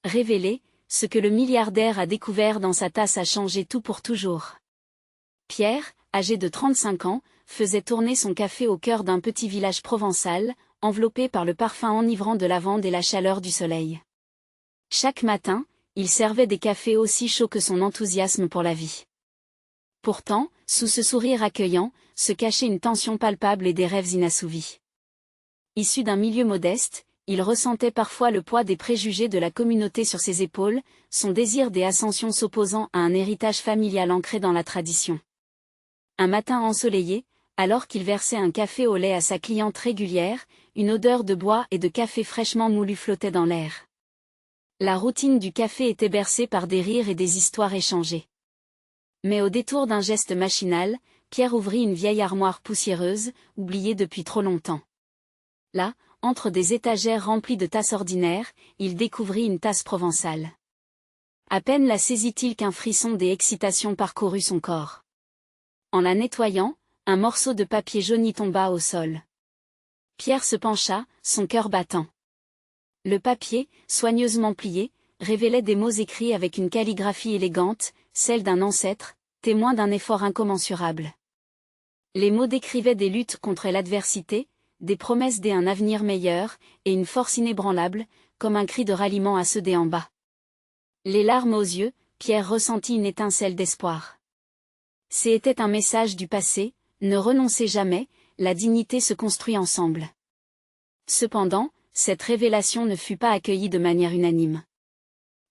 Révéler, ce que le milliardaire a découvert dans sa tasse a changé tout pour toujours. Pierre, âgé de 35 ans, faisait tourner son café au cœur d'un petit village provençal, enveloppé par le parfum enivrant de lavande et la chaleur du soleil. Chaque matin, il servait des cafés aussi chauds que son enthousiasme pour la vie. Pourtant, sous ce sourire accueillant, se cachait une tension palpable et des rêves inassouvis. Issu d'un milieu modeste, il ressentait parfois le poids des préjugés de la communauté sur ses épaules, son désir des ascensions s'opposant à un héritage familial ancré dans la tradition. Un matin ensoleillé, alors qu'il versait un café au lait à sa cliente régulière, une odeur de bois et de café fraîchement moulu flottait dans l'air. La routine du café était bercée par des rires et des histoires échangées. Mais au détour d'un geste machinal, Pierre ouvrit une vieille armoire poussiéreuse, oubliée depuis trop longtemps. Là, entre des étagères remplies de tasses ordinaires, il découvrit une tasse provençale. À peine la saisit-il qu'un frisson d'excitation parcourut son corps. En la nettoyant, un morceau de papier jauni tomba au sol. Pierre se pencha, son cœur battant. Le papier, soigneusement plié, révélait des mots écrits avec une calligraphie élégante, celle d'un ancêtre, témoin d'un effort incommensurable. Les mots décrivaient des luttes contre l'adversité, des promesses d'un avenir meilleur, et une force inébranlable, comme un cri de ralliement à ceux des en bas. Les larmes aux yeux, Pierre ressentit une étincelle d'espoir. C'était un message du passé, ne renoncez jamais, la dignité se construit ensemble. Cependant, cette révélation ne fut pas accueillie de manière unanime.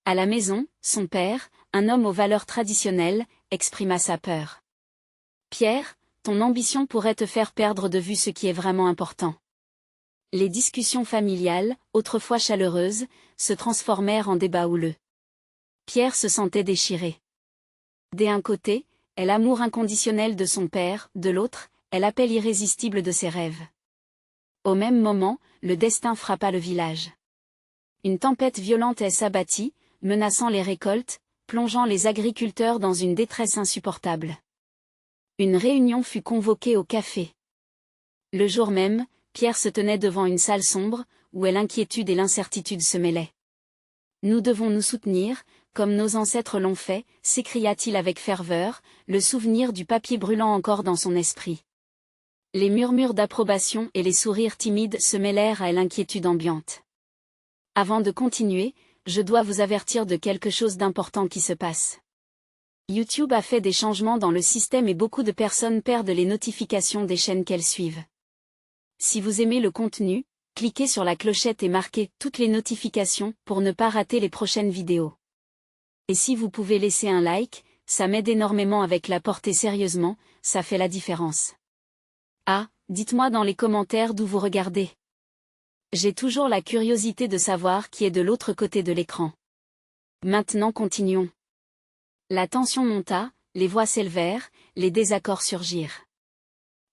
À la maison, son père, un homme aux valeurs traditionnelles, exprima sa peur. « Pierre, ton ambition pourrait te faire perdre de vue ce qui est vraiment important. » Les discussions familiales, autrefois chaleureuses, se transformèrent en débats houleux. Pierre se sentait déchiré. D'un côté, est l'amour inconditionnel de son père, de l'autre, est l'appel irrésistible de ses rêves. Au même moment, le destin frappa le village. Une tempête violente s'abattit, menaçant les récoltes, plongeant les agriculteurs dans une détresse insupportable. Une réunion fut convoquée au café. Le jour même, Pierre se tenait devant une salle sombre, où l'inquiétude et l'incertitude se mêlaient. « Nous devons nous soutenir, comme nos ancêtres l'ont fait », s'écria-t-il avec ferveur, le souvenir du papier brûlant encore dans son esprit. Les murmures d'approbation et les sourires timides se mêlèrent à l'inquiétude ambiante. « Avant de continuer, je dois vous avertir de quelque chose d'important qui se passe. YouTube a fait des changements dans le système et beaucoup de personnes perdent les notifications des chaînes qu'elles suivent. Si vous aimez le contenu, cliquez sur la clochette et marquez toutes les notifications pour ne pas rater les prochaines vidéos. Et si vous pouvez laisser un like, ça m'aide énormément avec la portée sérieusement, ça fait la différence. Ah, dites-moi dans les commentaires d'où vous regardez. J'ai toujours la curiosité de savoir qui est de l'autre côté de l'écran. Maintenant continuons. La tension monta, les voix s'élevèrent, les désaccords surgirent.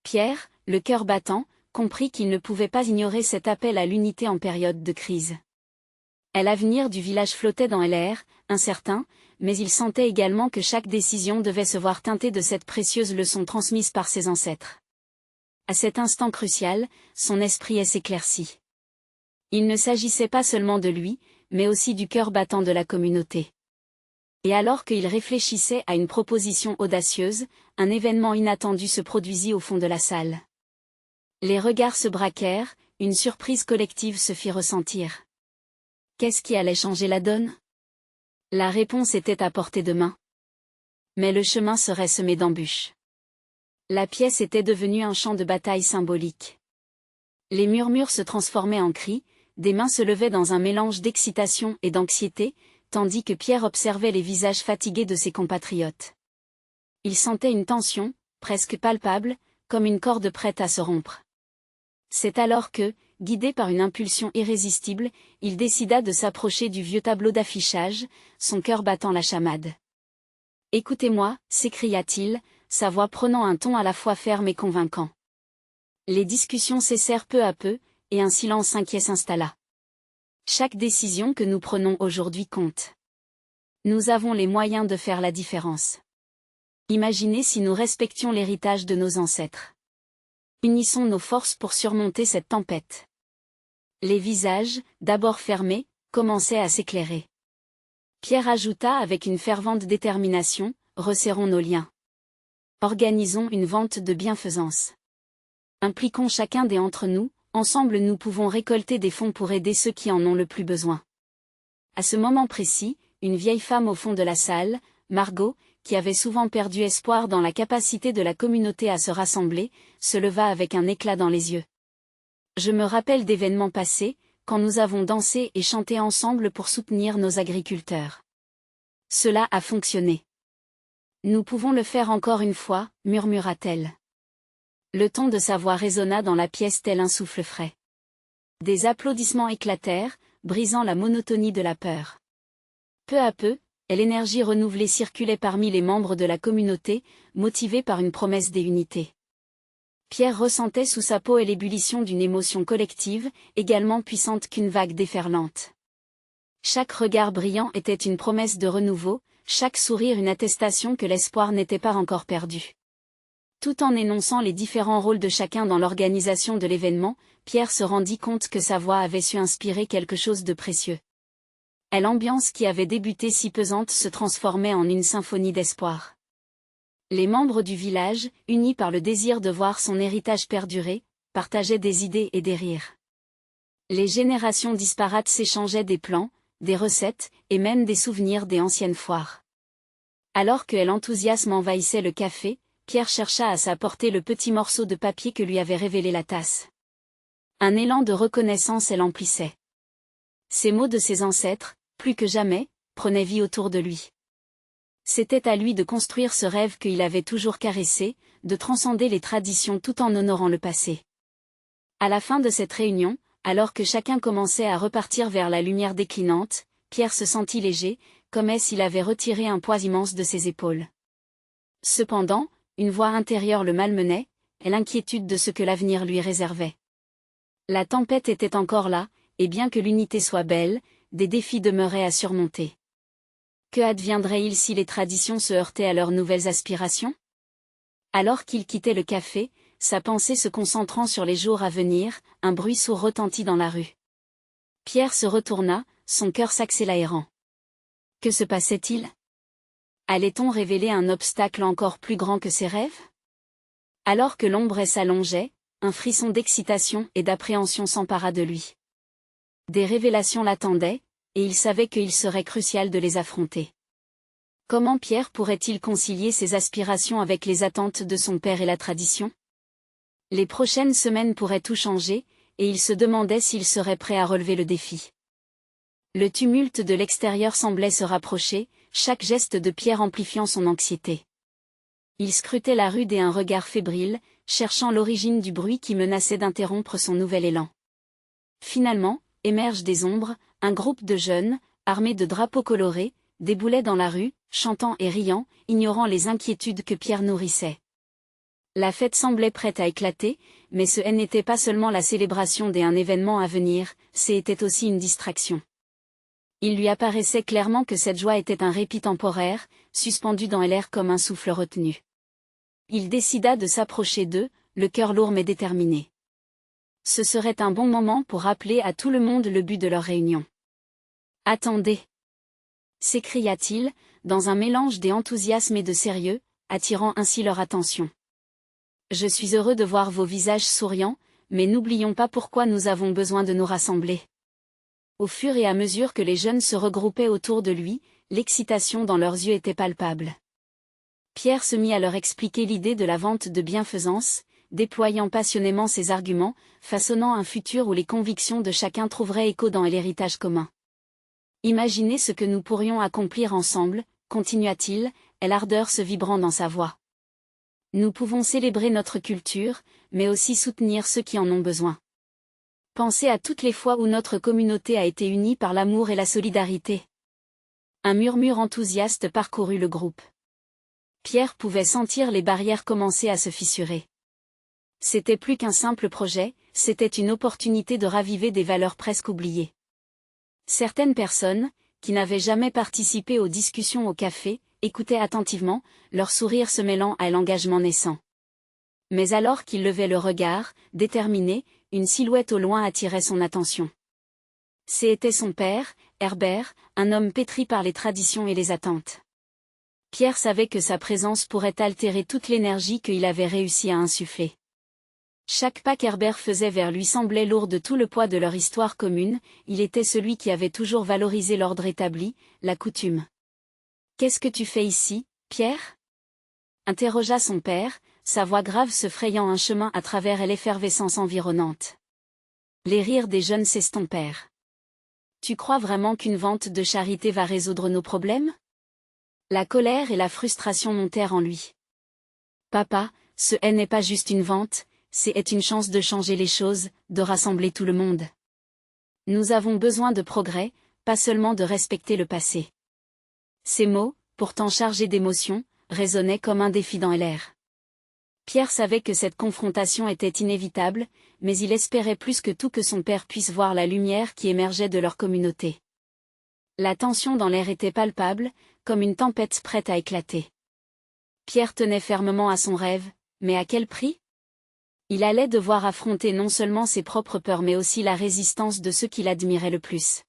Pierre, le cœur battant, comprit qu'il ne pouvait pas ignorer cet appel à l'unité en période de crise. L'avenir du village flottait dans l'air, incertain, mais il sentait également que chaque décision devait se voir teintée de cette précieuse leçon transmise par ses ancêtres. À cet instant crucial, son esprit s'éclaircit. Il ne s'agissait pas seulement de lui, mais aussi du cœur battant de la communauté. Et alors qu'il réfléchissait à une proposition audacieuse, un événement inattendu se produisit au fond de la salle. Les regards se braquèrent, une surprise collective se fit ressentir. Qu'est-ce qui allait changer la donne? La réponse était à portée de main. Mais le chemin serait semé d'embûches. La pièce était devenue un champ de bataille symbolique. Les murmures se transformaient en cris, des mains se levaient dans un mélange d'excitation et d'anxiété, tandis que Pierre observait les visages fatigués de ses compatriotes. Il sentait une tension, presque palpable, comme une corde prête à se rompre. C'est alors que, guidé par une impulsion irrésistible, il décida de s'approcher du vieux tableau d'affichage, son cœur battant la chamade. « Écoutez-moi » s'écria-t-il, sa voix prenant un ton à la fois ferme et convaincant. Les discussions cessèrent peu à peu, et un silence inquiet s'installa. Chaque décision que nous prenons aujourd'hui compte. Nous avons les moyens de faire la différence. Imaginez si nous respections l'héritage de nos ancêtres. Unissons nos forces pour surmonter cette tempête. Les visages, d'abord fermés, commençaient à s'éclairer. Pierre ajouta avec une fervente détermination, resserrons nos liens. Organisons une vente de bienfaisance. Impliquons chacun d'entre nous, ensemble nous pouvons récolter des fonds pour aider ceux qui en ont le plus besoin. À ce moment précis, une vieille femme au fond de la salle, Margot, qui avait souvent perdu espoir dans la capacité de la communauté à se rassembler, se leva avec un éclat dans les yeux. Je me rappelle d'événements passés, quand nous avons dansé et chanté ensemble pour soutenir nos agriculteurs. Cela a fonctionné. Nous pouvons le faire encore une fois, murmura-t-elle. Le ton de sa voix résonna dans la pièce tel un souffle frais. Des applaudissements éclatèrent, brisant la monotonie de la peur. Peu à peu, l'énergie renouvelée circulait parmi les membres de la communauté, motivée par une promesse d'unité. Pierre ressentait sous sa peau l'ébullition d'une émotion collective, également puissante qu'une vague déferlante. Chaque regard brillant était une promesse de renouveau, chaque sourire une attestation que l'espoir n'était pas encore perdu. Tout en énonçant les différents rôles de chacun dans l'organisation de l'événement, Pierre se rendit compte que sa voix avait su inspirer quelque chose de précieux. L'ambiance qui avait débuté si pesante se transformait en une symphonie d'espoir. Les membres du village, unis par le désir de voir son héritage perdurer, partageaient des idées et des rires. Les générations disparates s'échangeaient des plans, des recettes, et même des souvenirs des anciennes foires. Alors que l'enthousiasme envahissait le café, Pierre chercha à sa portée le petit morceau de papier que lui avait révélé la tasse. Un élan de reconnaissance l'emplissait. Ces mots de ses ancêtres, plus que jamais, prenaient vie autour de lui. C'était à lui de construire ce rêve qu'il avait toujours caressé, de transcender les traditions tout en honorant le passé. À la fin de cette réunion, alors que chacun commençait à repartir vers la lumière déclinante, Pierre se sentit léger, comme s'il avait retiré un poids immense de ses épaules. Cependant, une voix intérieure le malmenait, l'inquiétude de ce que l'avenir lui réservait. La tempête était encore là, et bien que l'unité soit belle, des défis demeuraient à surmonter. Que adviendrait-il si les traditions se heurtaient à leurs nouvelles aspirations? Alors qu'il quittait le café, sa pensée se concentrant sur les jours à venir, un bruit sourd retentit dans la rue. Pierre se retourna, son cœur s'accélérant. Que se passait-il? Allait-on révéler un obstacle encore plus grand que ses rêves? Alors que l'ombre s'allongeait, un frisson d'excitation et d'appréhension s'empara de lui. Des révélations l'attendaient, et il savait qu'il serait crucial de les affronter. Comment Pierre pourrait-il concilier ses aspirations avec les attentes de son père et la tradition? Les prochaines semaines pourraient tout changer, et il se demandait s'il serait prêt à relever le défi. Le tumulte de l'extérieur semblait se rapprocher, chaque geste de Pierre amplifiant son anxiété. Il scrutait la rue d'un regard fébrile, cherchant l'origine du bruit qui menaçait d'interrompre son nouvel élan. Finalement, émerge des ombres, un groupe de jeunes, armés de drapeaux colorés, déboulait dans la rue, chantant et riant, ignorant les inquiétudes que Pierre nourrissait. La fête semblait prête à éclater, mais ce n'était pas seulement la célébration d'un événement à venir, c'était aussi une distraction. Il lui apparaissait clairement que cette joie était un répit temporaire, suspendu dans l'air comme un souffle retenu. Il décida de s'approcher d'eux, le cœur lourd mais déterminé. Ce serait un bon moment pour rappeler à tout le monde le but de leur réunion. « Attendez !» s'écria-t-il, dans un mélange d'enthousiasme et de sérieux, attirant ainsi leur attention. « Je suis heureux de voir vos visages souriants, mais n'oublions pas pourquoi nous avons besoin de nous rassembler. » Au fur et à mesure que les jeunes se regroupaient autour de lui, l'excitation dans leurs yeux était palpable. Pierre se mit à leur expliquer l'idée de la vente de bienfaisance, déployant passionnément ses arguments, façonnant un futur où les convictions de chacun trouveraient écho dans l'héritage commun. Imaginez ce que nous pourrions accomplir ensemble, continua-t-il, l'ardeur se vibrant dans sa voix. Nous pouvons célébrer notre culture, mais aussi soutenir ceux qui en ont besoin. Pensez à toutes les fois où notre communauté a été unie par l'amour et la solidarité. Un murmure enthousiaste parcourut le groupe. Pierre pouvait sentir les barrières commencer à se fissurer. C'était plus qu'un simple projet, c'était une opportunité de raviver des valeurs presque oubliées. Certaines personnes, qui n'avaient jamais participé aux discussions au café, écoutaient attentivement, leur sourire se mêlant à l'engagement naissant. Mais alors qu'il levait le regard, déterminé, une silhouette au loin attirait son attention. C'était son père, Herbert, un homme pétri par les traditions et les attentes. Pierre savait que sa présence pourrait altérer toute l'énergie qu'il avait réussi à insuffler. Chaque pas qu'Herbert faisait vers lui semblait lourd de tout le poids de leur histoire commune, il était celui qui avait toujours valorisé l'ordre établi, la coutume. « Qu'est-ce que tu fais ici, Pierre ?» interrogea son père, sa voix grave se frayant un chemin à travers l'effervescence environnante. Les rires des jeunes s'estompèrent. « Tu crois vraiment qu'une vente de charité va résoudre nos problèmes ?» La colère et la frustration montèrent en lui. « Papa, ce n'est pas juste une vente, c'est une chance de changer les choses, de rassembler tout le monde. Nous avons besoin de progrès, pas seulement de respecter le passé. » Ces mots, pourtant chargés d'émotion, résonnaient comme un défi dans l'air. Pierre savait que cette confrontation était inévitable, mais il espérait plus que tout que son père puisse voir la lumière qui émergeait de leur communauté. La tension dans l'air était palpable, comme une tempête prête à éclater. Pierre tenait fermement à son rêve, mais à quel prix ? Il allait devoir affronter non seulement ses propres peurs mais aussi la résistance de ceux qui l'admiraient le plus.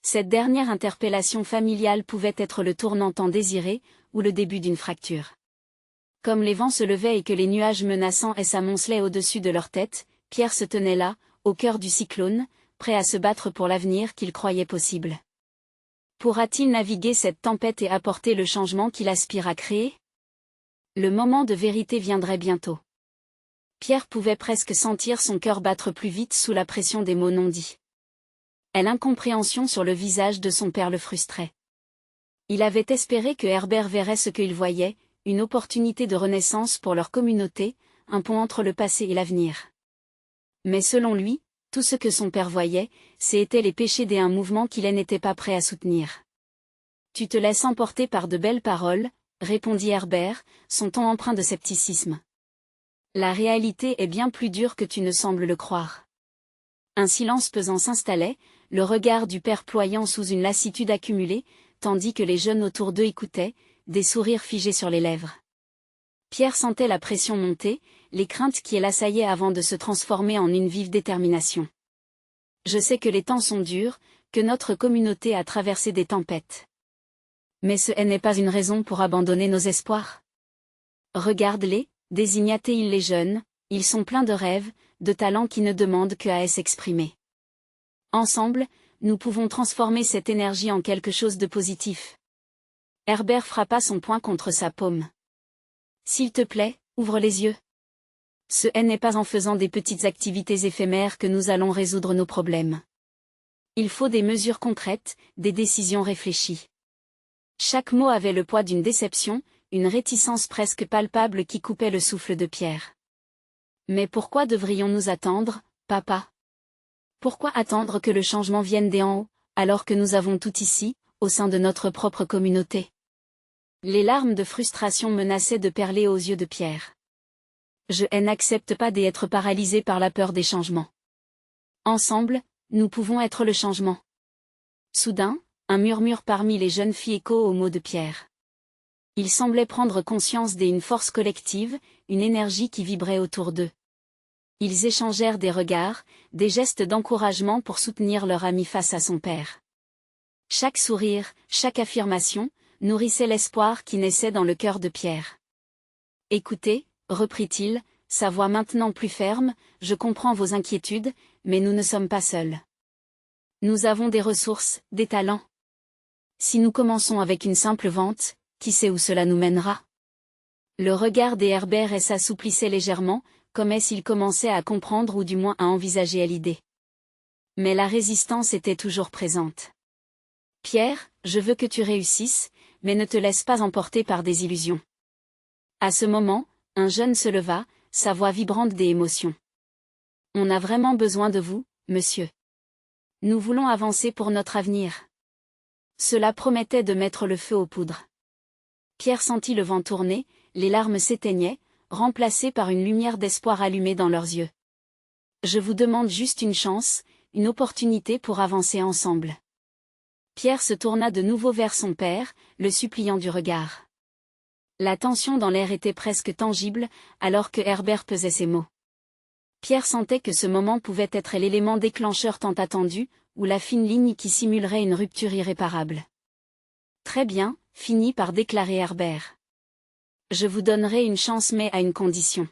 Cette dernière interpellation familiale pouvait être le tournant tant désiré, ou le début d'une fracture. Comme les vents se levaient et que les nuages menaçants s'amoncelaient au-dessus de leur tête, Pierre se tenait là, au cœur du cyclone, prêt à se battre pour l'avenir qu'il croyait possible. Pourra-t-il naviguer cette tempête et apporter le changement qu'il aspire à créer ? Le moment de vérité viendrait bientôt. Pierre pouvait presque sentir son cœur battre plus vite sous la pression des mots non dits. L'incompréhension sur le visage de son père le frustrait. Il avait espéré que Herbert verrait ce qu'il voyait, une opportunité de renaissance pour leur communauté, un pont entre le passé et l'avenir. Mais selon lui, tout ce que son père voyait, c'étaient les péchés d'un mouvement qu'il n'était pas prêt à soutenir. « Tu te laisses emporter par de belles paroles », répondit Herbert, son ton empreint de scepticisme. « La réalité est bien plus dure que tu ne sembles le croire. » Un silence pesant s'installait, le regard du père ployant sous une lassitude accumulée, tandis que les jeunes autour d'eux écoutaient, des sourires figés sur les lèvres. Pierre sentait la pression monter, les craintes qui l'assaillaient avant de se transformer en une vive détermination. « Je sais que les temps sont durs, que notre communauté a traversé des tempêtes. Mais ce n'est pas une raison pour abandonner nos espoirs. Regarde-les, désigna-t-il les jeunes, ils sont pleins de rêves, de talents qui ne demandent qu'à s'exprimer. Ensemble, nous pouvons transformer cette énergie en quelque chose de positif. » Herbert frappa son poing contre sa paume. « S'il te plaît, ouvre les yeux. Ce n'est pas en faisant des petites activités éphémères que nous allons résoudre nos problèmes. Il faut des mesures concrètes, des décisions réfléchies. » Chaque mot avait le poids d'une déception, une réticence presque palpable qui coupait le souffle de Pierre. « Mais pourquoi devrions-nous attendre, papa ? Pourquoi attendre que le changement vienne d'en haut, alors que nous avons tout ici, au sein de notre propre communauté ?» Les larmes de frustration menaçaient de perler aux yeux de Pierre. « Je n'accepte pas d'être paralysé par la peur des changements. Ensemble, nous pouvons être le changement. » Soudain, un murmure parmi les jeunes filles écho aux mots de Pierre. Il semblait prendre conscience d'une force collective, une énergie qui vibrait autour d'eux. Ils échangèrent des regards, des gestes d'encouragement pour soutenir leur ami face à son père. Chaque sourire, chaque affirmation, nourrissait l'espoir qui naissait dans le cœur de Pierre. « Écoutez, » reprit-il, sa voix maintenant plus ferme, « je comprends vos inquiétudes, mais nous ne sommes pas seuls. Nous avons des ressources, des talents. Si nous commençons avec une simple vente, qui sait où cela nous mènera ?» Le regard des Herbert s'assouplissait légèrement, comme s'il commençait à comprendre ou du moins à envisager l'idée. Mais la résistance était toujours présente. « Pierre, je veux que tu réussisses, mais ne te laisse pas emporter par des illusions. » À ce moment, un jeune se leva, sa voix vibrante d'émotion. « On a vraiment besoin de vous, monsieur. Nous voulons avancer pour notre avenir. » Cela promettait de mettre le feu aux poudres. Pierre sentit le vent tourner, les larmes s'éteignaient, remplacées par une lumière d'espoir allumée dans leurs yeux. « Je vous demande juste une chance, une opportunité pour avancer ensemble. » Pierre se tourna de nouveau vers son père, le suppliant du regard. La tension dans l'air était presque tangible, alors que Herbert pesait ses mots. Pierre sentait que ce moment pouvait être l'élément déclencheur tant attendu, ou la fine ligne qui simulerait une rupture irréparable. Très bien, finit par déclarer Herbert. Je vous donnerai une chance mais à une condition.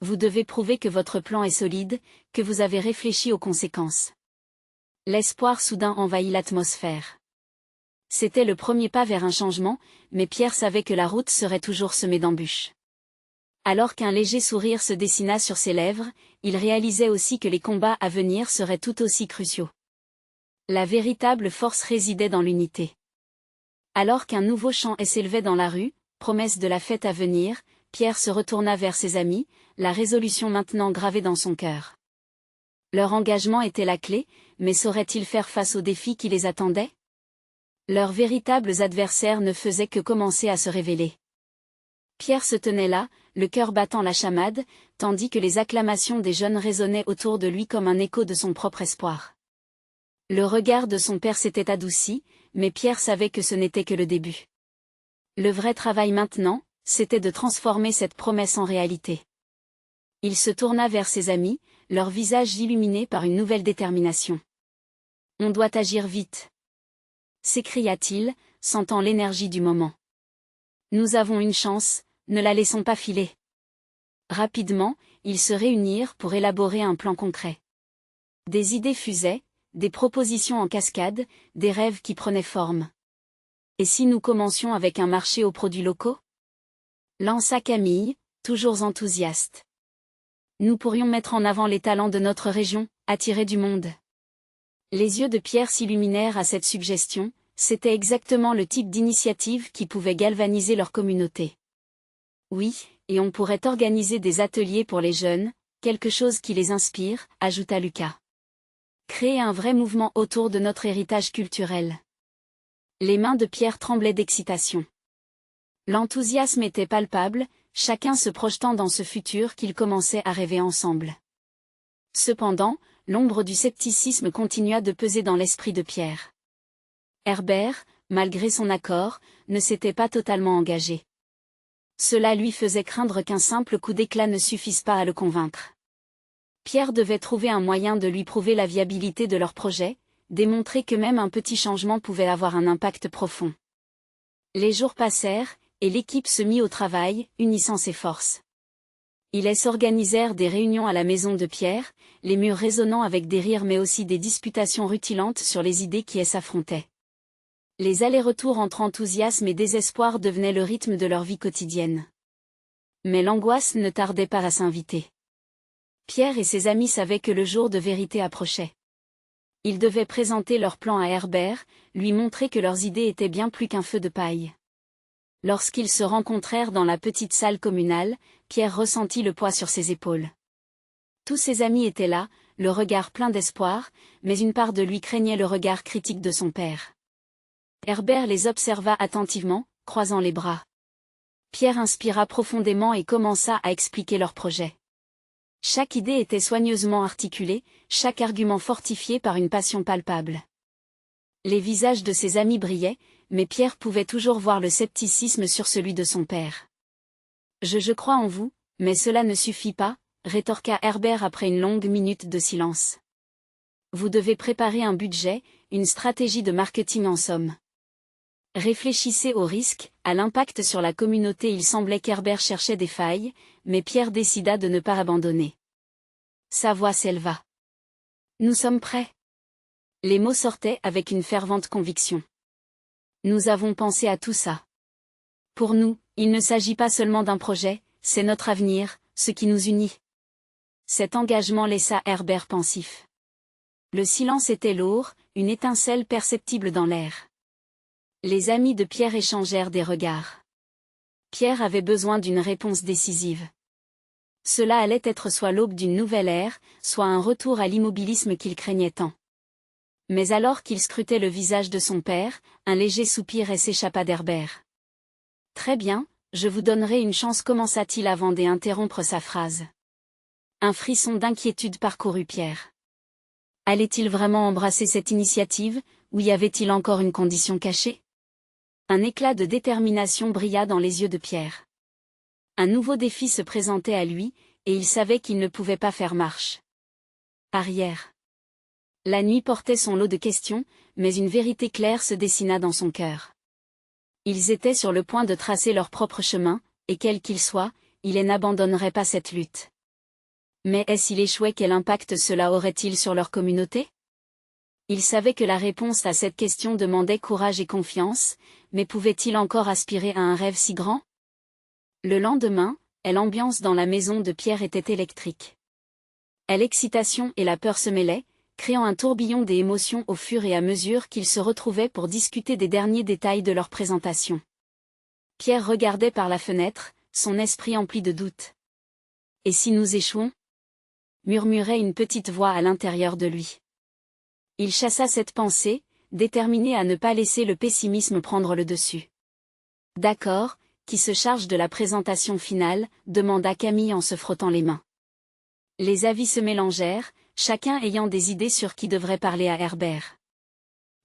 Vous devez prouver que votre plan est solide, que vous avez réfléchi aux conséquences. L'espoir soudain envahit l'atmosphère. C'était le premier pas vers un changement, mais Pierre savait que la route serait toujours semée d'embûches. Alors qu'un léger sourire se dessina sur ses lèvres, il réalisait aussi que les combats à venir seraient tout aussi cruciaux. La véritable force résidait dans l'unité. Alors qu'un nouveau chant s'élevait dans la rue, promesse de la fête à venir, Pierre se retourna vers ses amis, la résolution maintenant gravée dans son cœur. Leur engagement était la clé, mais sauraient-ils faire face aux défis qui les attendaient? Leurs véritables adversaires ne faisaient que commencer à se révéler. Pierre se tenait là, le cœur battant la chamade, tandis que les acclamations des jeunes résonnaient autour de lui comme un écho de son propre espoir. Le regard de son père s'était adouci, mais Pierre savait que ce n'était que le début. Le vrai travail maintenant, c'était de transformer cette promesse en réalité. Il se tourna vers ses amis, leurs visages illuminés par une nouvelle détermination. « On doit agir vite !» s'écria-t-il, sentant l'énergie du moment. « Nous avons une chance, ne la laissons pas filer. » Rapidement, ils se réunirent pour élaborer un plan concret. Des idées fusaient, des propositions en cascade, des rêves qui prenaient forme. « Et si nous commencions avec un marché aux produits locaux ?» lança Camille, toujours enthousiaste. « Nous pourrions mettre en avant les talents de notre région, attirer du monde. » Les yeux de Pierre s'illuminèrent à cette suggestion, c'était exactement le type d'initiative qui pouvait galvaniser leur communauté. Oui, et on pourrait organiser des ateliers pour les jeunes, quelque chose qui les inspire, ajouta Lucas. Créer un vrai mouvement autour de notre héritage culturel. Les mains de Pierre tremblaient d'excitation. L'enthousiasme était palpable, chacun se projetant dans ce futur qu'ils commençaient à rêver ensemble. Cependant, l'ombre du scepticisme continua de peser dans l'esprit de Pierre. Herbert, malgré son accord, ne s'était pas totalement engagé. Cela lui faisait craindre qu'un simple coup d'éclat ne suffise pas à le convaincre. Pierre devait trouver un moyen de lui prouver la viabilité de leur projet, démontrer que même un petit changement pouvait avoir un impact profond. Les jours passèrent, et l'équipe se mit au travail, unissant ses forces. Ils s'organisèrent des réunions à la maison de Pierre, les murs résonnant avec des rires mais aussi des disputations rutilantes sur les idées qui s'affrontaient. Les allers-retours entre enthousiasme et désespoir devenaient le rythme de leur vie quotidienne. Mais l'angoisse ne tardait pas à s'inviter. Pierre et ses amis savaient que le jour de vérité approchait. Ils devaient présenter leur plan à Herbert, lui montrer que leurs idées étaient bien plus qu'un feu de paille. Lorsqu'ils se rencontrèrent dans la petite salle communale, Pierre ressentit le poids sur ses épaules. Tous ses amis étaient là, le regard plein d'espoir, mais une part de lui craignait le regard critique de son père. Herbert les observa attentivement, croisant les bras. Pierre inspira profondément et commença à expliquer leur projet. Chaque idée était soigneusement articulée, chaque argument fortifié par une passion palpable. Les visages de ses amis brillaient, mais Pierre pouvait toujours voir le scepticisme sur celui de son père. « Je crois en vous, mais cela ne suffit pas, » rétorqua Herbert après une longue minute de silence. « Vous devez préparer un budget, une stratégie de marketing en somme. Réfléchissez aux risques, à l'impact sur la communauté. » Il semblait qu'Herbert cherchait des failles, mais Pierre décida de ne pas abandonner. Sa voix s'éleva. « Nous sommes prêts. » Les mots sortaient avec une fervente conviction. Nous avons pensé à tout ça. Pour nous, il ne s'agit pas seulement d'un projet, c'est notre avenir, ce qui nous unit. Cet engagement laissa Herbert pensif. Le silence était lourd, une étincelle perceptible dans l'air. Les amis de Pierre échangèrent des regards. Pierre avait besoin d'une réponse décisive. Cela allait être soit l'aube d'une nouvelle ère, soit un retour à l'immobilisme qu'il craignait tant. Mais alors qu'il scrutait le visage de son père, un léger soupir s'échappa d'Herbert. « Très bien, je vous donnerai une chance » commença-t-il avant d'interrompre sa phrase. Un frisson d'inquiétude parcourut Pierre. Allait-il vraiment embrasser cette initiative, ou y avait-il encore une condition cachée? Un éclat de détermination brilla dans les yeux de Pierre. Un nouveau défi se présentait à lui, et il savait qu'il ne pouvait pas faire marche arrière. La nuit portait son lot de questions, mais une vérité claire se dessina dans son cœur. Ils étaient sur le point de tracer leur propre chemin, et quel qu'il soit, il n'abandonnerait pas cette lutte. Mais s'il échouait, quel impact cela aurait-il sur leur communauté? Il savait que la réponse à cette question demandait courage et confiance, mais pouvait-il encore aspirer à un rêve si grand? Le lendemain, l'ambiance dans la maison de Pierre était électrique. L'excitation et la peur se mêlaient, créant un tourbillon des émotions au fur et à mesure qu'ils se retrouvaient pour discuter des derniers détails de leur présentation. Pierre regardait par la fenêtre, son esprit empli de doutes. « Et si nous échouons ?» murmurait une petite voix à l'intérieur de lui. Il chassa cette pensée, déterminé à ne pas laisser le pessimisme prendre le dessus. « D'accord, qui se charge de la présentation finale ?» demanda Camille en se frottant les mains. Les avis se mélangèrent, chacun ayant des idées sur qui devrait parler à Herbert.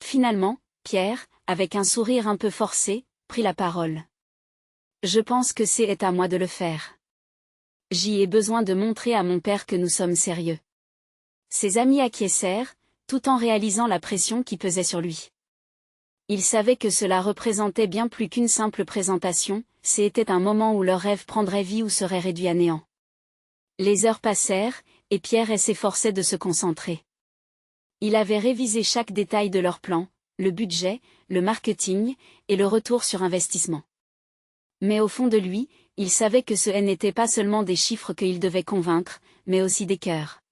Finalement, Pierre, avec un sourire un peu forcé, prit la parole. « Je pense que c'est à moi de le faire. J'y ai besoin de montrer à mon père que nous sommes sérieux. » Ses amis acquiescèrent, tout en réalisant la pression qui pesait sur lui. Ils savaient que cela représentait bien plus qu'une simple présentation, c'était un moment où leur rêve prendrait vie ou serait réduit à néant. Les heures passèrent, et Pierre s'efforçait de se concentrer. Il avait révisé chaque détail de leur plan, le budget, le marketing, et le retour sur investissement. Mais au fond de lui, il savait que ce n'était pas seulement des chiffres qu'il devait convaincre, mais aussi des cœurs.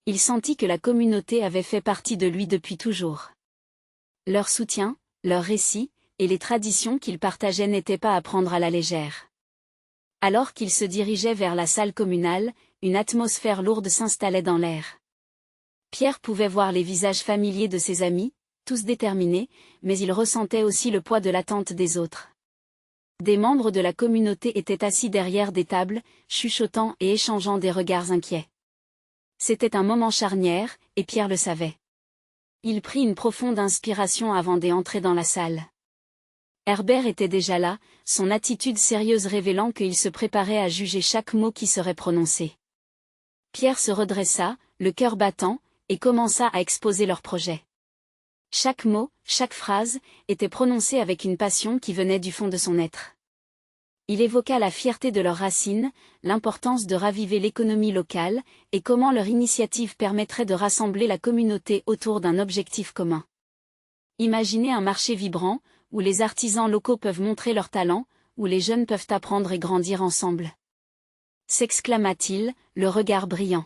Il sentit que la communauté avait fait partie de lui depuis toujours. Leur soutien, leurs récits, et les traditions qu'ils partageaient n'étaient pas à prendre à la légère. Alors qu'il se dirigeait vers la salle communale, une atmosphère lourde s'installait dans l'air. Pierre pouvait voir les visages familiers de ses amis, tous déterminés, mais il ressentait aussi le poids de l'attente des autres. Des membres de la communauté étaient assis derrière des tables, chuchotant et échangeant des regards inquiets. C'était un moment charnière, et Pierre le savait. Il prit une profonde inspiration avant d'entrer dans la salle. Herbert était déjà là, son attitude sérieuse révélant qu'il se préparait à juger chaque mot qui serait prononcé. Pierre se redressa, le cœur battant, et commença à exposer leur projet. Chaque mot, chaque phrase, était prononcé avec une passion qui venait du fond de son être. Il évoqua la fierté de leurs racines, l'importance de raviver l'économie locale, et comment leur initiative permettrait de rassembler la communauté autour d'un objectif commun. Imaginez un marché vibrant, où les artisans locaux peuvent montrer leurs talents, où les jeunes peuvent apprendre et grandir ensemble. S'exclama-t-il, le regard brillant.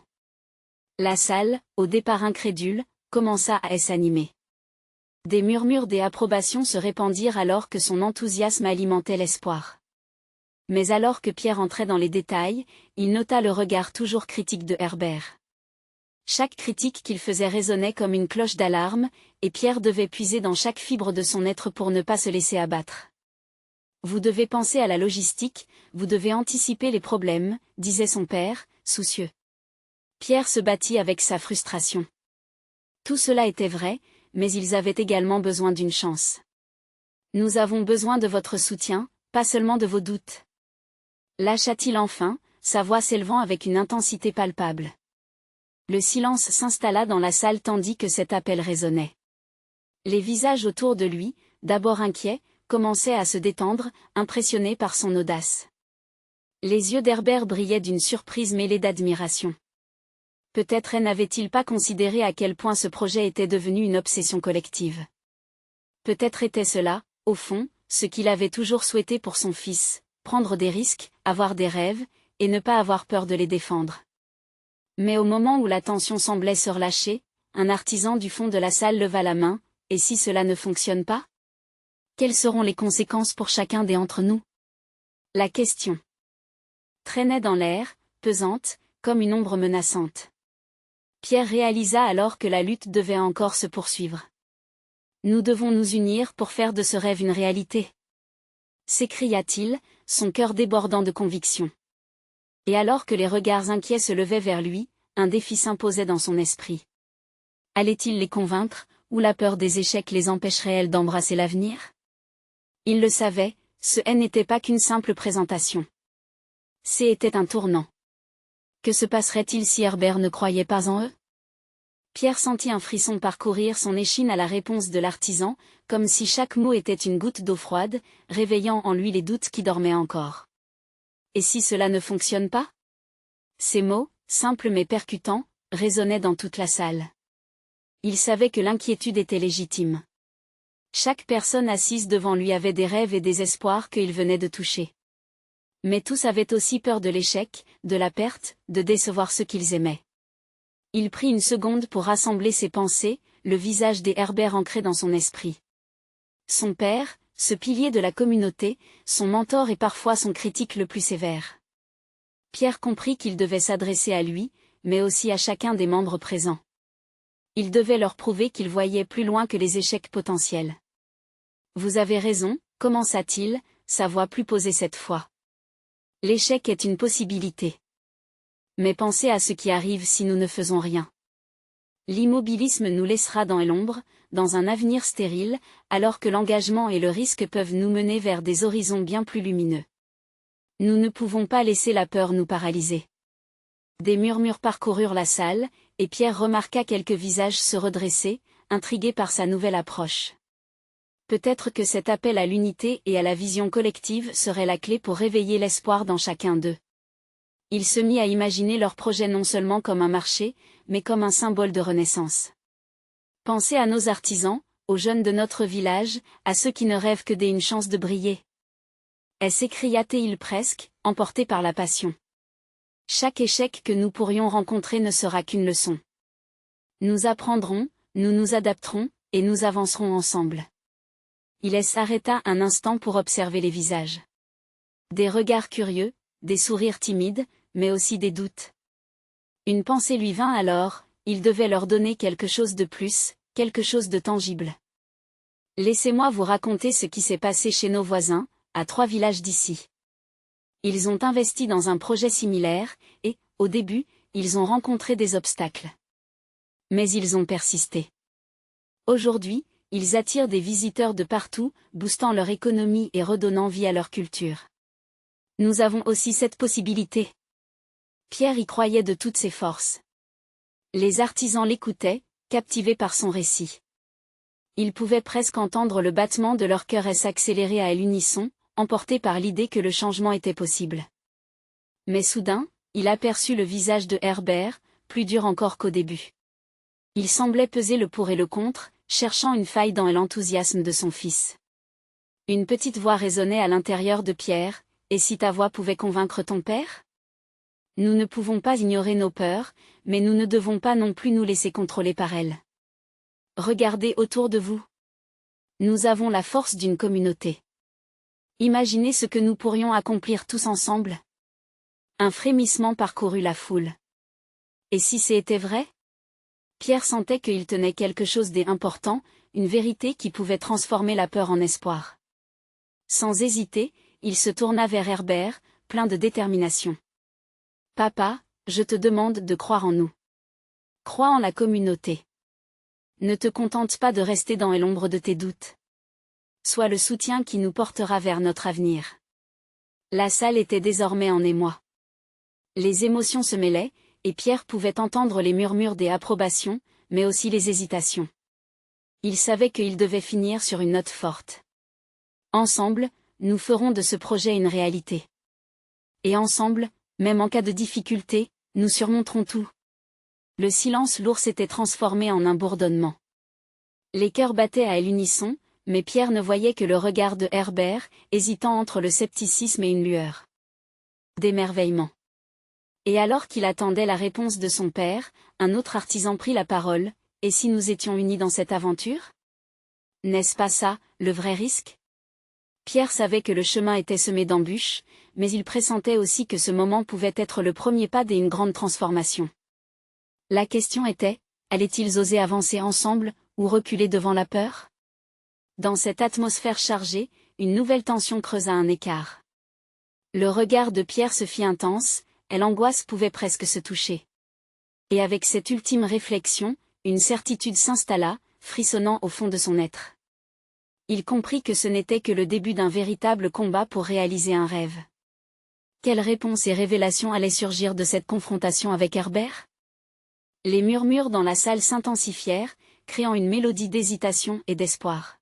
La salle, au départ incrédule, commença à s'animer. Des murmures d'approbation se répandirent alors que son enthousiasme alimentait l'espoir. Mais alors que Pierre entrait dans les détails, il nota le regard toujours critique de Herbert. Chaque critique qu'il faisait résonnait comme une cloche d'alarme, et Pierre devait puiser dans chaque fibre de son être pour ne pas se laisser abattre. « Vous devez penser à la logistique, vous devez anticiper les problèmes, » disait son père, soucieux. Pierre se battit avec sa frustration. Tout cela était vrai, mais ils avaient également besoin d'une chance. « Nous avons besoin de votre soutien, pas seulement de vos doutes. » Lâcha-t-il enfin, sa voix s'élevant avec une intensité palpable. Le silence s'installa dans la salle tandis que cet appel résonnait. Les visages autour de lui, d'abord inquiets, commençaient à se détendre, impressionnés par son audace. Les yeux d'Herbert brillaient d'une surprise mêlée d'admiration. Peut-être n'avait-il pas considéré à quel point ce projet était devenu une obsession collective. Peut-être était cela, au fond, ce qu'il avait toujours souhaité pour son fils, prendre des risques, avoir des rêves, et ne pas avoir peur de les défendre. Mais au moment où la tension semblait se relâcher, un artisan du fond de la salle leva la main, « Et si cela ne fonctionne pas? Quelles seront les conséquences pour chacun d'entre nous ?» La question traînait dans l'air, pesante, comme une ombre menaçante. Pierre réalisa alors que la lutte devait encore se poursuivre. « Nous devons nous unir pour faire de ce rêve une réalité !» s'écria-t-il, son cœur débordant de conviction. Et alors que les regards inquiets se levaient vers lui, un défi s'imposait dans son esprit. Allait-il les convaincre, ou la peur des échecs les empêcherait-elle d'embrasser l'avenir? Il le savait, ce n'était pas qu'une simple présentation. C'était un tournant. Que se passerait-il si Herbert ne croyait pas en eux? Pierre sentit un frisson parcourir son échine à la réponse de l'artisan, comme si chaque mot était une goutte d'eau froide, réveillant en lui les doutes qui dormaient encore. Et si cela ne fonctionne pas? Ces mots, simples mais percutants, résonnaient dans toute la salle. Il savait que l'inquiétude était légitime. Chaque personne assise devant lui avait des rêves et des espoirs qu'il venait de toucher. Mais tous avaient aussi peur de l'échec, de la perte, de décevoir ceux qu'ils aimaient. Il prit une seconde pour rassembler ses pensées, le visage des Herbert ancré dans son esprit. Son père, ce pilier de la communauté, son mentor et parfois son critique le plus sévère. Pierre comprit qu'il devait s'adresser à lui, mais aussi à chacun des membres présents. Il devait leur prouver qu'il voyait plus loin que les échecs potentiels. Vous avez raison, commença-t-il, sa voix plus posée cette fois. L'échec est une possibilité. Mais pensez à ce qui arrive si nous ne faisons rien. L'immobilisme nous laissera dans l'ombre, dans un avenir stérile, alors que l'engagement et le risque peuvent nous mener vers des horizons bien plus lumineux. Nous ne pouvons pas laisser la peur nous paralyser. Des murmures parcoururent la salle, et Pierre remarqua quelques visages se redresser, intrigués par sa nouvelle approche. Peut-être que cet appel à l'unité et à la vision collective serait la clé pour réveiller l'espoir dans chacun d'eux. Il se mit à imaginer leur projet non seulement comme un marché, mais comme un symbole de renaissance. Pensez à nos artisans, aux jeunes de notre village, à ceux qui ne rêvent que d'une chance de briller. S'écria-t-il presque, emporté par la passion. Chaque échec que nous pourrions rencontrer ne sera qu'une leçon. Nous apprendrons, nous nous adapterons, et nous avancerons ensemble. Il s'arrêta un instant pour observer les visages. Des regards curieux, des sourires timides, mais aussi des doutes. Une pensée lui vint alors, il devait leur donner quelque chose de plus, quelque chose de tangible. Laissez-moi vous raconter ce qui s'est passé chez nos voisins, à 3 villages d'ici. Ils ont investi dans un projet similaire, et, au début, ils ont rencontré des obstacles. Mais ils ont persisté. Aujourd'hui, ils attirent des visiteurs de partout, boostant leur économie et redonnant vie à leur culture. Nous avons aussi cette possibilité. Pierre y croyait de toutes ses forces. Les artisans l'écoutaient, captivés par son récit. Ils pouvaient presque entendre le battement de leur cœur s'accélérer à l'unisson, emportés par l'idée que le changement était possible. Mais soudain, il aperçut le visage de Herbert, plus dur encore qu'au début. Il semblait peser le pour et le contre, cherchant une faille dans l'enthousiasme de son fils. Une petite voix résonnait à l'intérieur de Pierre. Et si ta voix pouvait convaincre ton père? Nous ne pouvons pas ignorer nos peurs, mais nous ne devons pas non plus nous laisser contrôler par elles. Regardez autour de vous. Nous avons la force d'une communauté. Imaginez ce que nous pourrions accomplir tous ensemble. Un frémissement parcourut la foule. Et si c'était vrai? Pierre sentait qu'il tenait quelque chose d'important, une vérité qui pouvait transformer la peur en espoir. Sans hésiter, il se tourna vers Herbert, plein de détermination. « Papa, je te demande de croire en nous. Crois en la communauté. Ne te contente pas de rester dans l'ombre de tes doutes. Sois le soutien qui nous portera vers notre avenir. » La salle était désormais en émoi. Les émotions se mêlaient, et Pierre pouvait entendre les murmures des approbations, mais aussi les hésitations. Il savait qu'il devait finir sur une note forte. Ensemble, nous ferons de ce projet une réalité. Et ensemble, même en cas de difficulté, nous surmonterons tout. Le silence lourd s'était transformé en un bourdonnement. Les cœurs battaient à l'unisson, mais Pierre ne voyait que le regard de Herbert, hésitant entre le scepticisme et une lueur d'émerveillement. Et alors qu'il attendait la réponse de son père, un autre artisan prit la parole. « Et si nous étions unis dans cette aventure? N'est-ce pas ça, le vrai risque ?» Pierre savait que le chemin était semé d'embûches, mais il pressentait aussi que ce moment pouvait être le premier pas d'une grande transformation. La question était, allaient-ils oser avancer ensemble, ou reculer devant la peur? Dans cette atmosphère chargée, une nouvelle tension creusa un écart. Le regard de Pierre se fit intense, et l'angoisse pouvait presque se toucher. Et avec cette ultime réflexion, une certitude s'installa, frissonnant au fond de son être. Il comprit que ce n'était que le début d'un véritable combat pour réaliser un rêve. Quelle réponse et révélation allait surgir de cette confrontation avec Herbert? Les murmures dans la salle s'intensifièrent, créant une mélodie d'hésitation et d'espoir.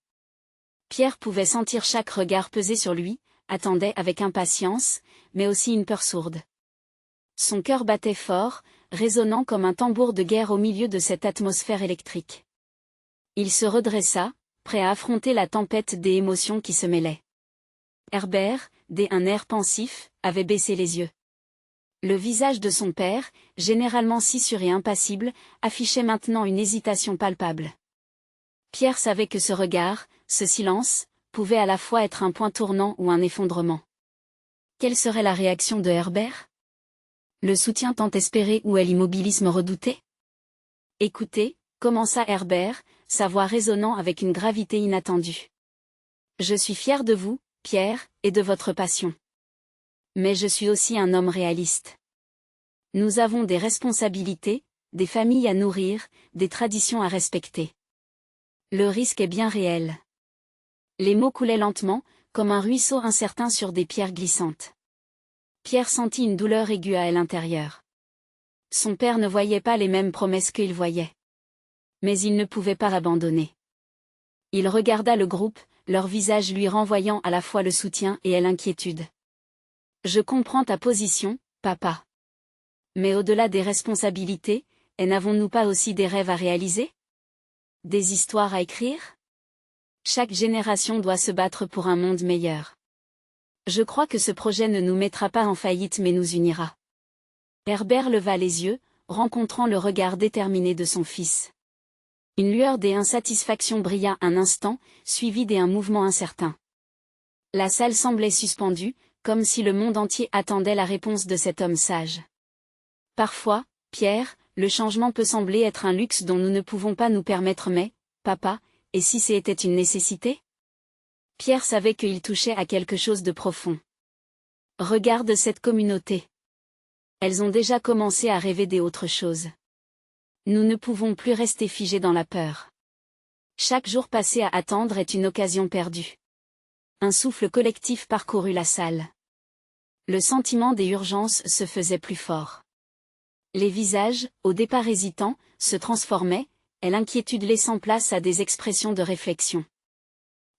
Pierre pouvait sentir chaque regard peser sur lui, attendait avec impatience, mais aussi une peur sourde. Son cœur battait fort, résonnant comme un tambour de guerre au milieu de cette atmosphère électrique. Il se redressa, prêt à affronter la tempête des émotions qui se mêlaient. Herbert, d'un air pensif, avait baissé les yeux. Le visage de son père, généralement si sûr et impassible, affichait maintenant une hésitation palpable. Pierre savait que ce regard, ce silence, pouvait à la fois être un point tournant ou un effondrement. Quelle serait la réaction de Herbert? Le soutien tant espéré ou l'immobilisme redouté? Écoutez, commença Herbert, sa voix résonnant avec une gravité inattendue. Je suis fier de vous, Pierre, et de votre passion. Mais je suis aussi un homme réaliste. Nous avons des responsabilités, des familles à nourrir, des traditions à respecter. Le risque est bien réel. Les mots coulaient lentement, comme un ruisseau incertain sur des pierres glissantes. Pierre sentit une douleur aiguë à l'intérieur. Son père ne voyait pas les mêmes promesses qu'il voyait. Mais il ne pouvait pas abandonner. Il regarda le groupe, leur visage lui renvoyant à la fois le soutien et l'inquiétude. Je comprends ta position, papa. Mais au-delà des responsabilités, n'avons-nous pas aussi des rêves à réaliser? Des histoires à écrire? Chaque génération doit se battre pour un monde meilleur. Je crois que ce projet ne nous mettra pas en faillite mais nous unira. Herbert leva les yeux, rencontrant le regard déterminé de son fils. Une lueur d'insatisfaction brilla un instant, suivie d'un mouvement incertain. La salle semblait suspendue, comme si le monde entier attendait la réponse de cet homme sage. Parfois, Pierre, le changement peut sembler être un luxe dont nous ne pouvons pas nous permettre mais, papa, et si c'était une nécessité? Pierre savait qu'il touchait à quelque chose de profond. Regarde cette communauté. Elles ont déjà commencé à rêver d'autres choses. Nous ne pouvons plus rester figés dans la peur. Chaque jour passé à attendre est une occasion perdue. Un souffle collectif parcourut la salle. Le sentiment des urgences se faisait plus fort. Les visages, au départ hésitants, se transformaient, et l'inquiétude laissant place à des expressions de réflexion.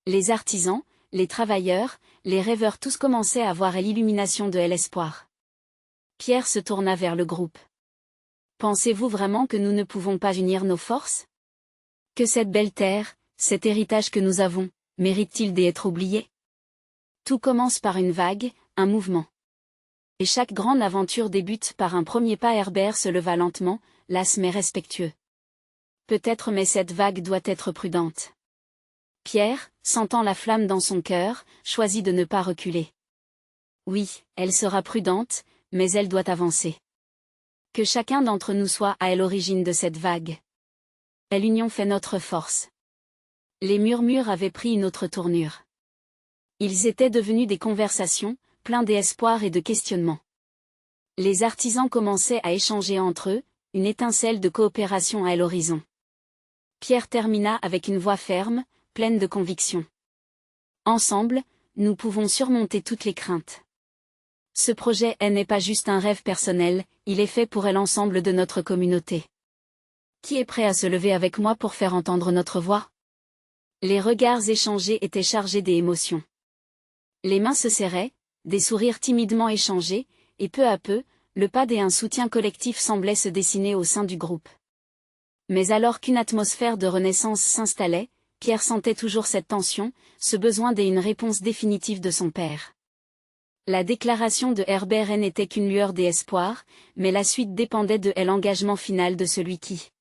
Les artisans, les travailleurs, les rêveurs tous commençaient à voir l'illumination de l'espoir. Pierre se tourna vers le groupe. Pensez-vous vraiment que nous ne pouvons pas unir nos forces? Que cette belle terre, cet héritage que nous avons, mérite-t-il d'être oublié? Tout commence par une vague, un mouvement. Et chaque grande aventure débute par un premier pas. Herbert se leva lentement, las mais respectueux. Peut-être mais cette vague doit être prudente. Pierre, sentant la flamme dans son cœur, choisit de ne pas reculer. Oui, elle sera prudente, mais elle doit avancer. Que chacun d'entre nous soit à l'origine de cette vague. L'union fait notre force. Les murmures avaient pris une autre tournure. Ils étaient devenus des conversations, pleins d'espoir et de questionnements. Les artisans commençaient à échanger entre eux, une étincelle de coopération à l'horizon. Pierre termina avec une voix ferme, pleine de conviction. Ensemble, nous pouvons surmonter toutes les craintes. Ce projet n'est pas juste un rêve personnel, il est fait pour l'ensemble de notre communauté. Qui est prêt à se lever avec moi pour faire entendre notre voix? Les regards échangés étaient chargés d'émotions. Les mains se serraient, des sourires timidement échangés, et peu à peu, le pas d'un soutien collectif semblait se dessiner au sein du groupe. Mais alors qu'une atmosphère de renaissance s'installait, Pierre sentait toujours cette tension, ce besoin d'une réponse définitive de son père. La déclaration de Herbert n'était qu'une lueur d'espoir, mais la suite dépendait de l'engagement final de celui qui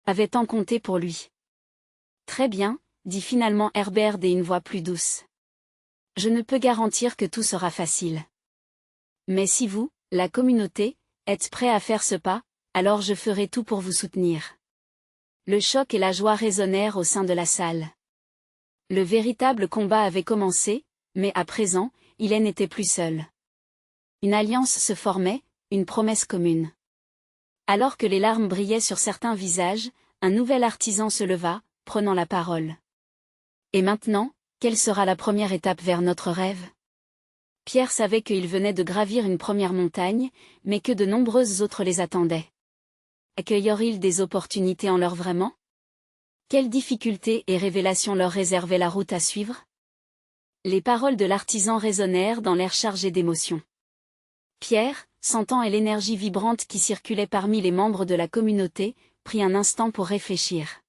avait tant compté pour lui. Très bien, dit finalement Herbert d'une voix plus douce. Je ne peux garantir que tout sera facile. Mais si vous, la communauté, êtes prêts à faire ce pas, alors je ferai tout pour vous soutenir. Le choc et la joie résonnèrent au sein de la salle. Le véritable combat avait commencé, mais à présent, il n'était plus seul. Une alliance se formait, une promesse commune. Alors que les larmes brillaient sur certains visages, un nouvel artisan se leva, prenant la parole. Et maintenant, quelle sera la première étape vers notre rêve? Pierre savait qu'il venait de gravir une première montagne, mais que de nombreuses autres les attendaient. Accueilleraient-ils des opportunités en leur vraiment? Quelles difficultés et révélations leur réservaient la route à suivre? Les paroles de l'artisan résonnèrent dans l'air chargé d'émotion. Pierre, sentant l'énergie vibrante qui circulait parmi les membres de la communauté, prit un instant pour réfléchir.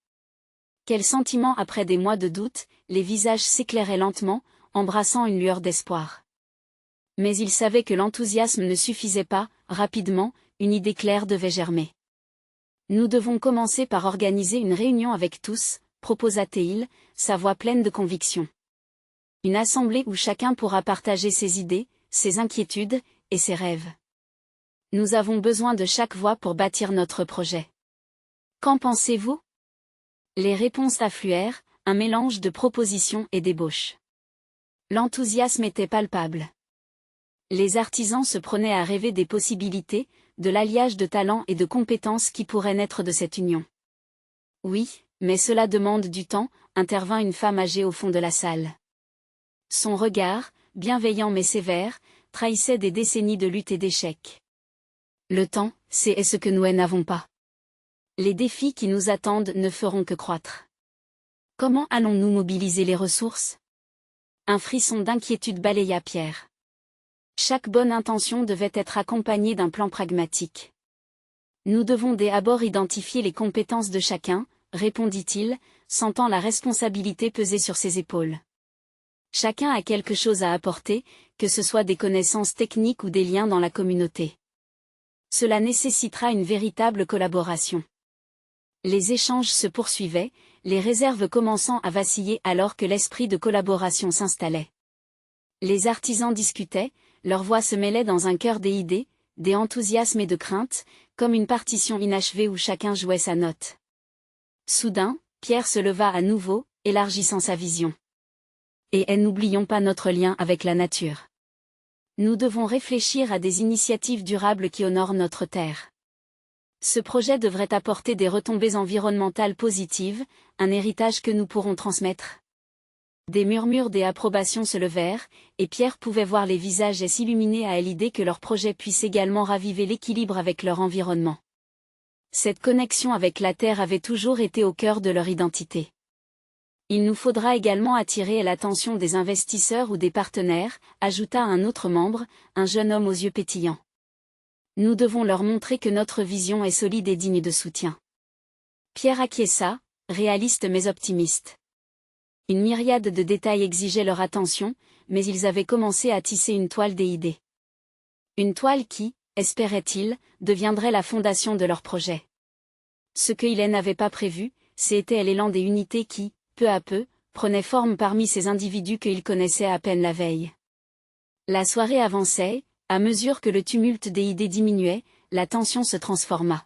Quel sentiment après des mois de doute, les visages s'éclairaient lentement, embrassant une lueur d'espoir. Mais il savait que l'enthousiasme ne suffisait pas, rapidement, une idée claire devait germer. Nous devons commencer par organiser une réunion avec tous, proposa-t-il, sa voix pleine de conviction. Une assemblée où chacun pourra partager ses idées, ses inquiétudes, et ses rêves. Nous avons besoin de chaque voix pour bâtir notre projet. Qu'en pensez-vous? Les réponses affluèrent, un mélange de propositions et d'ébauches. L'enthousiasme était palpable. Les artisans se prenaient à rêver des possibilités, de l'alliage de talents et de compétences qui pourraient naître de cette union. Oui, mais cela demande du temps, intervint une femme âgée au fond de la salle. Son regard, bienveillant mais sévère, trahissait des décennies de lutte et d'échecs. Le temps, c'est ce que nous n'avons pas. Les défis qui nous attendent ne feront que croître. Comment allons-nous mobiliser les ressources? Un frisson d'inquiétude balaya Pierre. Chaque bonne intention devait être accompagnée d'un plan pragmatique. Nous devons d'abord identifier les compétences de chacun, répondit-il, sentant la responsabilité peser sur ses épaules. Chacun a quelque chose à apporter, que ce soit des connaissances techniques ou des liens dans la communauté. Cela nécessitera une véritable collaboration. Les échanges se poursuivaient, les réserves commençant à vaciller alors que l'esprit de collaboration s'installait. Les artisans discutaient, leur voix se mêlait dans un chœur des idées, des enthousiasmes et de craintes, comme une partition inachevée où chacun jouait sa note. Soudain, Pierre se leva à nouveau, élargissant sa vision. Et n'oublions pas notre lien avec la nature. Nous devons réfléchir à des initiatives durables qui honorent notre terre. Ce projet devrait apporter des retombées environnementales positives, un héritage que nous pourrons transmettre. Des murmures des approbations se levèrent, et Pierre pouvait voir les visages s'illuminer à l'idée que leur projet puisse également raviver l'équilibre avec leur environnement. Cette connexion avec la Terre avait toujours été au cœur de leur identité. Il nous faudra également attirer l'attention des investisseurs ou des partenaires, ajouta un autre membre, un jeune homme aux yeux pétillants. Nous devons leur montrer que notre vision est solide et digne de soutien. Pierre acquiesça, réaliste mais optimiste. Une myriade de détails exigeait leur attention, mais ils avaient commencé à tisser une toile des idées. Une toile qui, espérait-il, deviendrait la fondation de leur projet. Ce qu'il n'avait pas prévu, c'était l'élan des unités qui, peu à peu, prenait forme parmi ces individus qu'ils connaissaient à peine la veille. La soirée avançait, à mesure que le tumulte des idées diminuait, la tension se transforma.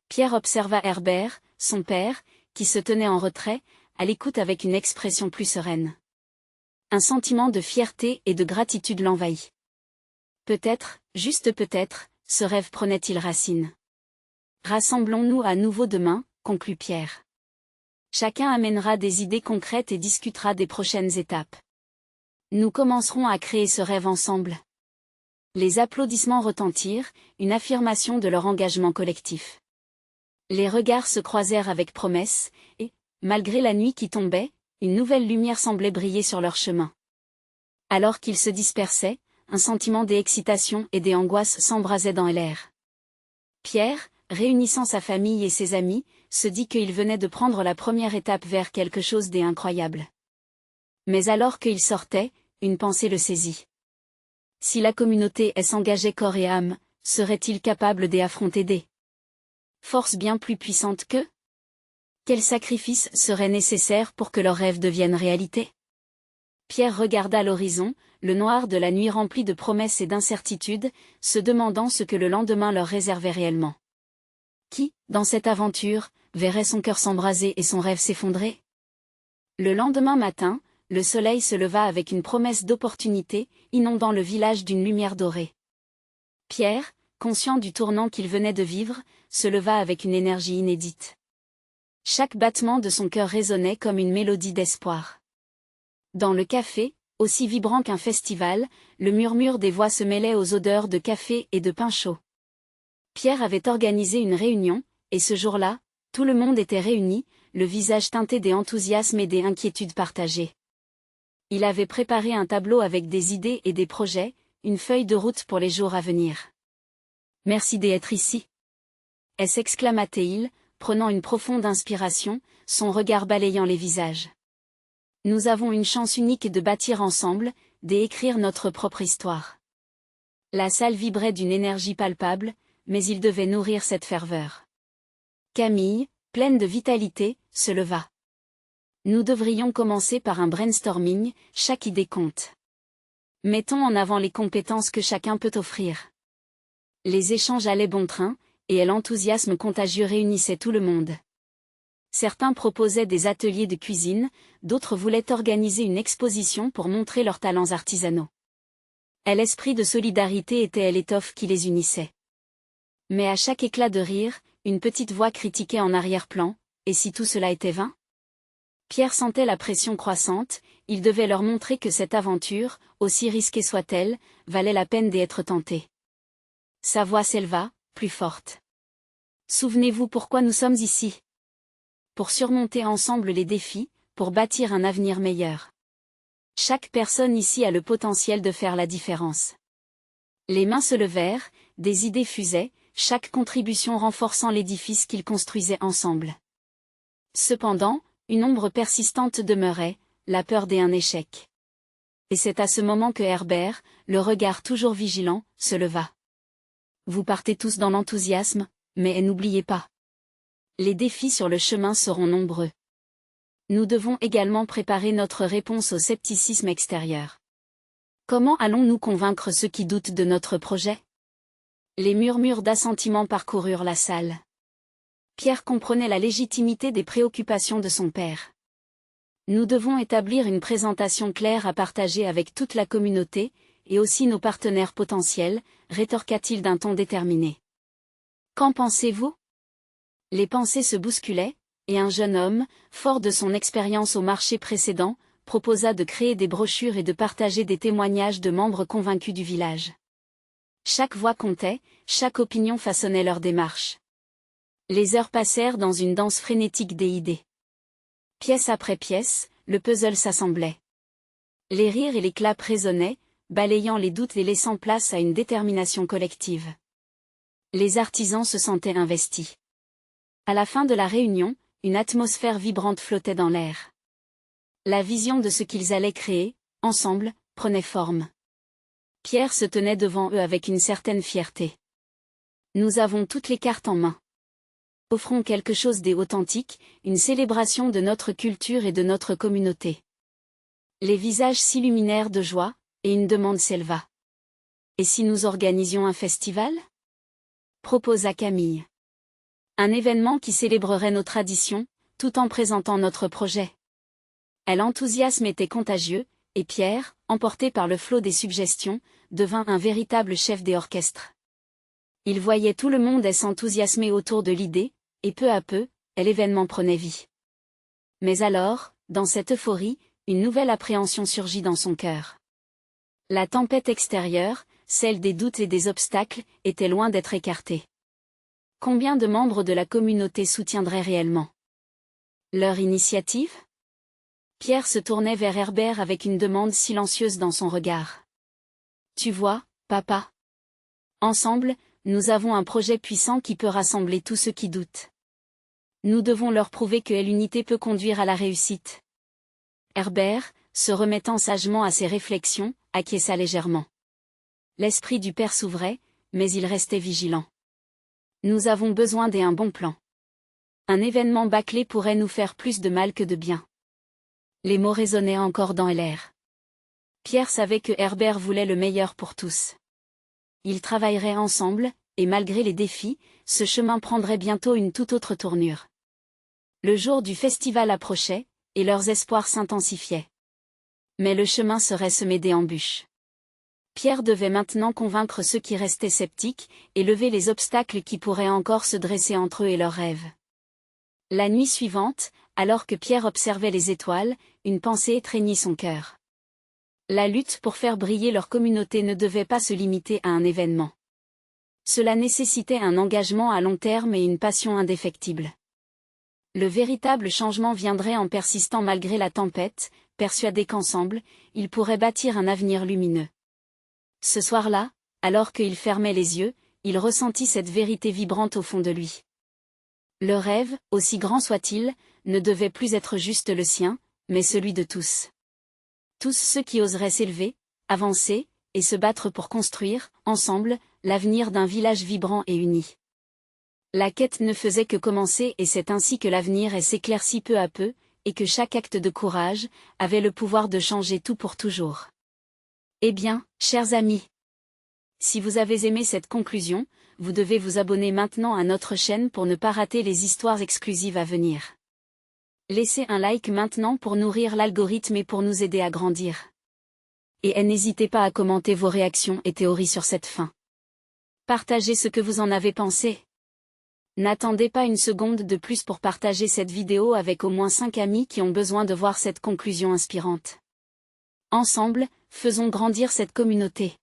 Pierre observa Herbert, son père, qui se tenait en retrait, à l'écoute avec une expression plus sereine. Un sentiment de fierté et de gratitude l'envahit. Peut-être, juste peut-être, ce rêve prenait-il racine. Rassemblons-nous à nouveau demain, conclut Pierre. Chacun amènera des idées concrètes et discutera des prochaines étapes. Nous commencerons à créer ce rêve ensemble. Les applaudissements retentirent, une affirmation de leur engagement collectif. Les regards se croisèrent avec promesse, et, malgré la nuit qui tombait, une nouvelle lumière semblait briller sur leur chemin. Alors qu'ils se dispersaient, un sentiment d'excitation et d'angoisse s'embrasait dans l'air. Pierre, réunissant sa famille et ses amis, se dit qu'il venait de prendre la première étape vers quelque chose d'incroyable. Mais alors qu'il sortait, une pensée le saisit. Si la communauté s'engageait corps et âme, serait-il capable d'affronter des forces bien plus puissantes qu'eux? Quels sacrifices seraient nécessaires pour que leurs rêves deviennent réalité? Pierre regarda l'horizon, le noir de la nuit rempli de promesses et d'incertitudes, se demandant ce que le lendemain leur réservait réellement. Qui, dans cette aventure, verrait son cœur s'embraser et son rêve s'effondrer? Le lendemain matin, le soleil se leva avec une promesse d'opportunité, inondant le village d'une lumière dorée. Pierre, conscient du tournant qu'il venait de vivre, se leva avec une énergie inédite. Chaque battement de son cœur résonnait comme une mélodie d'espoir. Dans le café, Aussi vibrant qu'un festival, le murmure des voix se mêlait aux odeurs de café et de pain chaud. Pierre avait organisé une réunion, et ce jour-là, tout le monde était réuni, le visage teinté des enthousiasmes et des inquiétudes partagées. Il avait préparé un tableau avec des idées et des projets, une feuille de route pour les jours à venir. « Merci d'être ici !» s'exclama-t-il, prenant une profonde inspiration, son regard balayant les visages. Nous avons une chance unique de bâtir ensemble, d'écrire notre propre histoire. La salle vibrait d'une énergie palpable, mais il devait nourrir cette ferveur. Camille, pleine de vitalité, se leva. Nous devrions commencer par un brainstorming, chaque idée compte. Mettons en avant les compétences que chacun peut offrir. Les échanges allaient bon train, et l'enthousiasme contagieux réunissait tout le monde. Certains proposaient des ateliers de cuisine, d'autres voulaient organiser une exposition pour montrer leurs talents artisanaux. L'esprit de solidarité était l'étoffe qui les unissait. Mais à chaque éclat de rire, une petite voix critiquait en arrière-plan, et si tout cela était vain? Pierre sentait la pression croissante, il devait leur montrer que cette aventure, aussi risquée soit-elle, valait la peine d'être tentée. Sa voix s'éleva, plus forte. Souvenez-vous pourquoi nous sommes ici. Pour surmonter ensemble les défis, pour bâtir un avenir meilleur. Chaque personne ici a le potentiel de faire la différence. Les mains se levèrent, des idées fusaient, chaque contribution renforçant l'édifice qu'ils construisaient ensemble. Cependant, une ombre persistante demeurait, la peur d'un échec. Et c'est à ce moment que Herbert, le regard toujours vigilant, se leva. Vous partez tous dans l'enthousiasme, mais n'oubliez pas. Les défis sur le chemin seront nombreux. Nous devons également préparer notre réponse au scepticisme extérieur. Comment allons-nous convaincre ceux qui doutent de notre projet? Les murmures d'assentiment parcoururent la salle. Pierre comprenait la légitimité des préoccupations de son père. Nous devons établir une présentation claire à partager avec toute la communauté, et aussi nos partenaires potentiels, rétorqua-t-il d'un ton déterminé. Qu'en pensez-vous? Les pensées se bousculaient, et un jeune homme, fort de son expérience au marché précédent, proposa de créer des brochures et de partager des témoignages de membres convaincus du village. Chaque voix comptait, chaque opinion façonnait leur démarche. Les heures passèrent dans une danse frénétique des idées. Pièce après pièce, le puzzle s'assemblait. Les rires et les claps résonnaient, balayant les doutes et laissant place à une détermination collective. Les artisans se sentaient investis. À la fin de la réunion, une atmosphère vibrante flottait dans l'air. La vision de ce qu'ils allaient créer, ensemble, prenait forme. Pierre se tenait devant eux avec une certaine fierté. Nous avons toutes les cartes en main. Offrons quelque chose d'authentique, une célébration de notre culture et de notre communauté. Les visages s'illuminèrent de joie, et une demande s'éleva. Et si nous organisions un festival? Proposa Camille. Un événement qui célébrerait nos traditions, tout en présentant notre projet. L'enthousiasme était contagieux, et Pierre, emporté par le flot des suggestions, devint un véritable chef des orchestres. Il voyait tout le monde s'enthousiasmer autour de l'idée, et peu à peu, l'événement prenait vie. Mais alors, dans cette euphorie, une nouvelle appréhension surgit dans son cœur. La tempête extérieure, celle des doutes et des obstacles, était loin d'être écartée. Combien de membres de la communauté soutiendraient réellement leur initiative? Pierre se tournait vers Herbert avec une demande silencieuse dans son regard. Tu vois, papa? Ensemble, nous avons un projet puissant qui peut rassembler tous ceux qui doutent. Nous devons leur prouver que l'unité peut conduire à la réussite. Herbert, se remettant sagement à ses réflexions, acquiesça légèrement. L'esprit du père s'ouvrait, mais il restait vigilant. Nous avons besoin d'un bon plan. Un événement bâclé pourrait nous faire plus de mal que de bien. Les mots résonnaient encore dans l'air. Pierre savait que Herbert voulait le meilleur pour tous. Ils travailleraient ensemble, et malgré les défis, ce chemin prendrait bientôt une toute autre tournure. Le jour du festival approchait, et leurs espoirs s'intensifiaient. Mais le chemin serait semé d'embûches. Pierre devait maintenant convaincre ceux qui restaient sceptiques, et lever les obstacles qui pourraient encore se dresser entre eux et leurs rêves. La nuit suivante, alors que Pierre observait les étoiles, une pensée étreignit son cœur. La lutte pour faire briller leur communauté ne devait pas se limiter à un événement. Cela nécessitait un engagement à long terme et une passion indéfectible. Le véritable changement viendrait en persistant malgré la tempête, persuadé qu'ensemble, ils pourraient bâtir un avenir lumineux. Ce soir-là, alors qu'il fermait les yeux, il ressentit cette vérité vibrante au fond de lui. Le rêve, aussi grand soit-il, ne devait plus être juste le sien, mais celui de tous. Tous ceux qui oseraient s'élever, avancer, et se battre pour construire, ensemble, l'avenir d'un village vibrant et uni. La quête ne faisait que commencer et c'est ainsi que l'avenir s'éclaircit peu à peu, et que chaque acte de courage avait le pouvoir de changer tout pour toujours. Eh bien, chers amis, si vous avez aimé cette conclusion, vous devez vous abonner maintenant à notre chaîne pour ne pas rater les histoires exclusives à venir. Laissez un like maintenant pour nourrir l'algorithme et pour nous aider à grandir. Et n'hésitez pas à commenter vos réactions et théories sur cette fin. Partagez ce que vous en avez pensé. N'attendez pas une seconde de plus pour partager cette vidéo avec au moins 5 amis qui ont besoin de voir cette conclusion inspirante. Ensemble, faisons grandir cette communauté.